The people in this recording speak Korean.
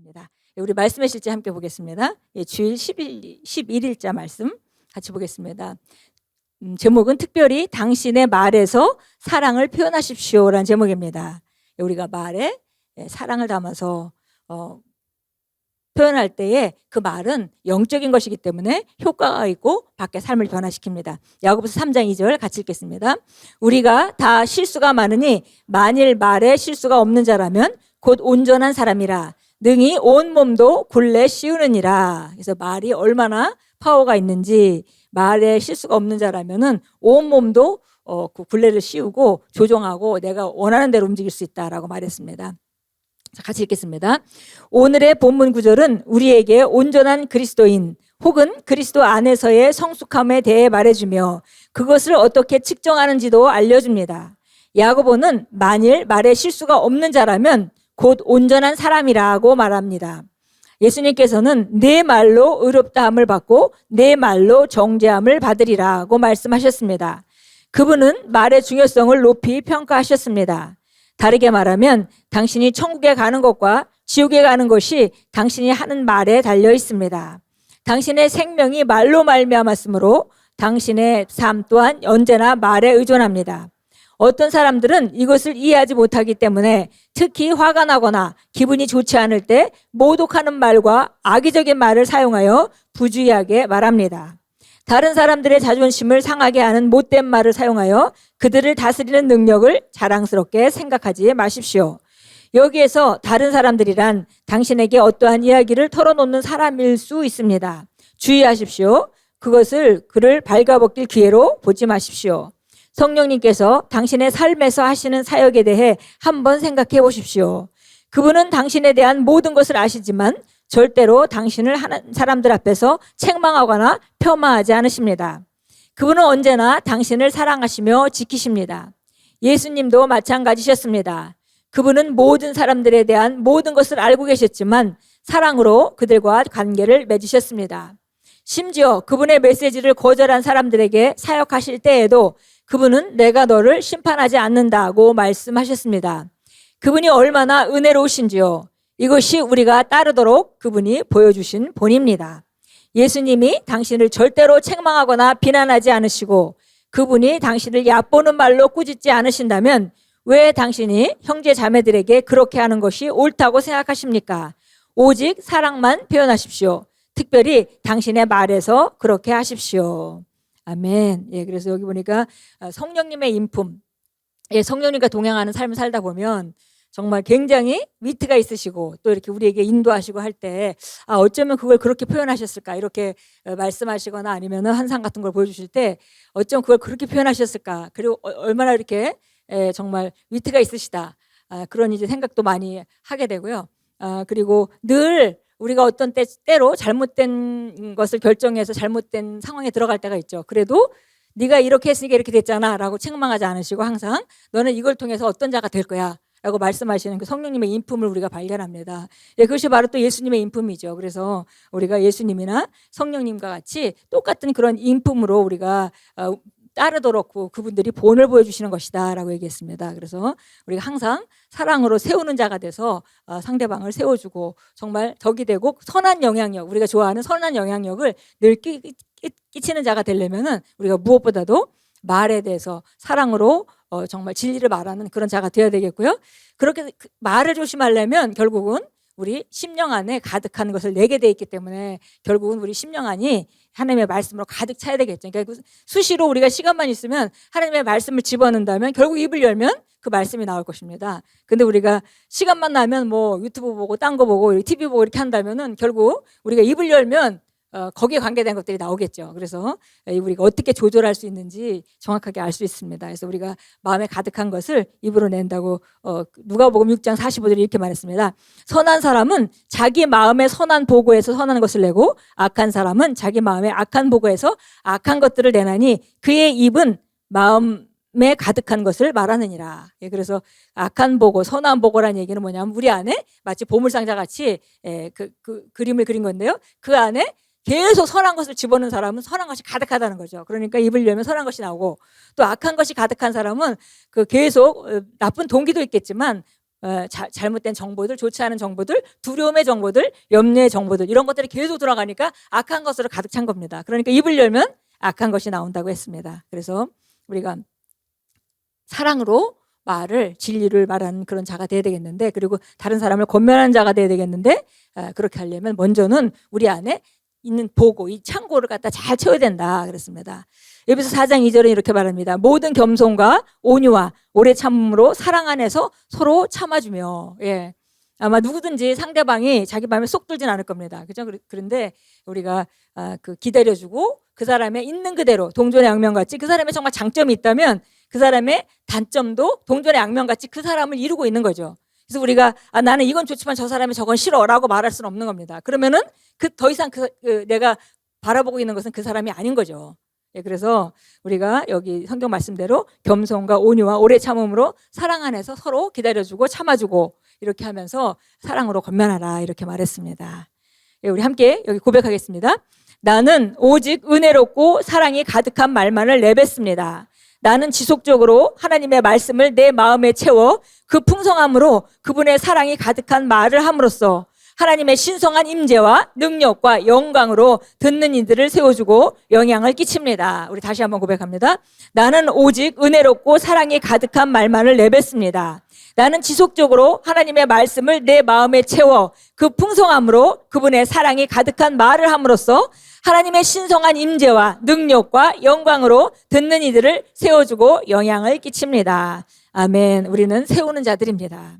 말씀입니다. 우리 말씀의 실제 함께 보겠습니다. 주일 11일자 말씀 같이 보겠습니다. 제목은 특별히 당신의 말에서 사랑을 표현하십시오라는 제목입니다. 우리가 말에 사랑을 담아서 표현할 때에 그 말은 영적인 것이기 때문에 효과가 있고 밖의 삶을 변화시킵니다. 야고보서 3장 2절 같이 읽겠습니다. 우리가 다 실수가 많으니 만일 말에 실수가 없는 자라면 곧 온전한 사람이라 능히 온 몸도 굴레 씌우느니라. 그래서 말이 얼마나 파워가 있는지, 말에 실수가 없는 자라면은 온 몸도 그 굴레를 씌우고 조종하고 내가 원하는 대로 움직일 수 있다라고 말했습니다. 자, 같이 읽겠습니다. 오늘의 본문 구절은 우리에게 온전한 그리스도인 혹은 그리스도 안에서의 성숙함에 대해 말해주며 그것을 어떻게 측정하는지도 알려줍니다. 야고보는 만일 말에 실수가 없는 자라면 곧 온전한 사람이라고 말합니다. 예수님께서는 내 말로 의롭다함을 받고 내 말로 정죄함을 받으리라고 말씀하셨습니다. 그분은 말의 중요성을 높이 평가하셨습니다. 다르게 말하면 당신이 천국에 가는 것과 지옥에 가는 것이 당신이 하는 말에 달려 있습니다. 당신의 생명이 말로 말미암았으므로 당신의 삶 또한 언제나 말에 의존합니다. 어떤 사람들은 이것을 이해하지 못하기 때문에 특히 화가 나거나 기분이 좋지 않을 때 모독하는 말과 악의적인 말을 사용하여 부주의하게 말합니다. 다른 사람들의 자존심을 상하게 하는 못된 말을 사용하여 그들을 다스리는 능력을 자랑스럽게 생각하지 마십시오. 여기에서 다른 사람들이란 당신에게 어떠한 이야기를 털어놓는 사람일 수 있습니다. 주의하십시오. 그를 발가벗길 기회로 보지 마십시오. 성령님께서 당신의 삶에서 하시는 사역에 대해 한번 생각해 보십시오. 그분은 당신에 대한 모든 것을 아시지만 절대로 당신을 하는 사람들 앞에서 책망하거나 폄하하지 않으십니다. 그분은 언제나 당신을 사랑하시며 지키십니다. 예수님도 마찬가지셨습니다. 그분은 모든 사람들에 대한 모든 것을 알고 계셨지만 사랑으로 그들과 관계를 맺으셨습니다. 심지어 그분의 메시지를 거절한 사람들에게 사역하실 때에도 그분은 내가 너를 심판하지 않는다고 말씀하셨습니다. 그분이 얼마나 은혜로우신지요. 이것이 우리가 따르도록 그분이 보여주신 본입니다. 예수님이 당신을 절대로 책망하거나 비난하지 않으시고 그분이 당신을 얕보는 말로 꾸짖지 않으신다면 왜 당신이 형제 자매들에게 그렇게 하는 것이 옳다고 생각하십니까? 오직 사랑만 표현하십시오. 특별히 당신의 말에서 그렇게 하십시오. 아멘. 그래서 여기 보니까 성령님의 인품, 성령님과 동행하는 삶을 살다 보면 정말 굉장히 위트가 있으시고 또 이렇게 우리에게 인도하시고 할 때 어쩌면 그걸 그렇게 표현하셨을까 이렇게 말씀하시거나 아니면은 환상 같은 걸 보여주실 때 어쩌면 그걸 그렇게 표현하셨을까 그리고 얼마나 이렇게 정말 위트가 있으시다 그런 이제 생각도 많이 하게 되고요. 그리고 늘 우리가 어떤 때로 잘못된 것을 결정해서 잘못된 상황에 들어갈 때가 있죠. 그래도 네가 이렇게 했으니까 이렇게 됐잖아 라고 책망하지 않으시고 항상 너는 이걸 통해서 어떤 자가 될 거야 라고 말씀하시는 그 성령님의 인품을 우리가 발견합니다. 그것이 바로 또 예수님의 인품이죠. 그래서 우리가 예수님이나 성령님과 같이 똑같은 그런 인품으로 우리가 따르도록 그분들이 본을 보여주시는 것이다 라고 얘기했습니다. 그래서 우리가 항상 사랑으로 세우는 자가 돼서 상대방을 세워주고 정말 덕이 되고 선한 영향력, 우리가 좋아하는 선한 영향력을 늘 끼치는 자가 되려면은 우리가 무엇보다도 말에 대해서 사랑으로 정말 진리를 말하는 그런 자가 되어야 되겠고요. 그렇게 말을 조심하려면 결국은 우리 심령 안에 가득한 것을 내게 돼 있기 때문에 결국은 우리 심령 안이 하나님의 말씀으로 가득 차야 되겠죠. 그러니까 수시로 우리가 시간만 있으면 하나님의 말씀을 집어넣는다면 결국 입을 열면 그 말씀이 나올 것입니다. 근데 우리가 시간만 나면 뭐 유튜브 보고 딴 거 보고 TV 보고 이렇게 한다면은 결국 우리가 입을 열면 거기에 관계된 것들이 나오겠죠. 그래서 우리가 어떻게 조절할 수 있는지 정확하게 알 수 있습니다. 그래서 우리가 마음에 가득한 것을 입으로 낸다고 누가복음 6장 45절에 이렇게 말했습니다. 선한 사람은 자기 마음의 선한 보고에서 선한 것을 내고 악한 사람은 자기 마음의 악한 보고에서 악한 것들을 내나니 그의 입은 마음에 가득한 것을 말하느니라. 그래서 악한 보고, 선한 보고라는 얘기는 뭐냐면 우리 안에 마치 보물상자 같이 그 그림을 그린 건데요. 그 안에 계속 선한 것을 집어넣는 사람은 선한 것이 가득하다는 거죠. 그러니까 입을 열면 선한 것이 나오고 또 악한 것이 가득한 사람은 그 계속 나쁜 동기도 있겠지만 잘못된 정보들, 좋지 않은 정보들, 두려움의 정보들, 염려의 정보들 이런 것들이 계속 들어가니까 악한 것으로 가득 찬 겁니다. 그러니까 입을 열면 악한 것이 나온다고 했습니다. 그래서 우리가 사랑으로 말을 진리를 말하는 그런 자가 돼야 되겠는데, 그리고 다른 사람을 권면하는 자가 돼야 되겠는데, 그렇게 하려면 먼저는 우리 안에 있는 보고, 이 창고를 갖다 잘 채워야 된다 그랬습니다. 에베소 4장 2절에 이렇게 말합니다. 모든 겸손과 온유와 오래 참음으로 사랑 안에서 서로 참아주며. 예. 아마 누구든지 상대방이 자기 마음에 쏙 들진 않을 겁니다. 그죠? 그런데 우리가 기다려주고 그 사람의 있는 그대로 동전의 양면같이 그 사람의 정말 장점이 있다면 그 사람의 단점도 동전의 양면같이 그 사람을 이루고 있는 거죠. 그래서 우리가 나는 이건 좋지만 저 사람이 저건 싫어라고 말할 수는 없는 겁니다. 그러면은 더 이상 내가 바라보고 있는 것은 그 사람이 아닌 거죠. 예, 그래서 우리가 여기 성경 말씀대로 겸손과 온유와 오래 참음으로 사랑 안에서 서로 기다려주고 참아주고 이렇게 하면서 사랑으로 권면하라 이렇게 말했습니다. 예, 우리 함께 여기 고백하겠습니다. 나는 오직 은혜롭고 사랑이 가득한 말만을 내뱉습니다. 나는 지속적으로 하나님의 말씀을 내 마음에 채워 그 풍성함으로 그분의 사랑이 가득한 말을 함으로써 하나님의 신성한 임재와 능력과 영광으로 듣는 이들을 세워주고 영향을 끼칩니다. 우리 다시 한번 고백합니다. 나는 오직 은혜롭고 사랑이 가득한 말만을 내뱉습니다. 나는 지속적으로 하나님의 말씀을 내 마음에 채워 그 풍성함으로 그분의 사랑이 가득한 말을 함으로써 하나님의 신성한 임재와 능력과 영광으로 듣는 이들을 세워주고 영향을 끼칩니다. 아멘. 우리는 세우는 자들입니다.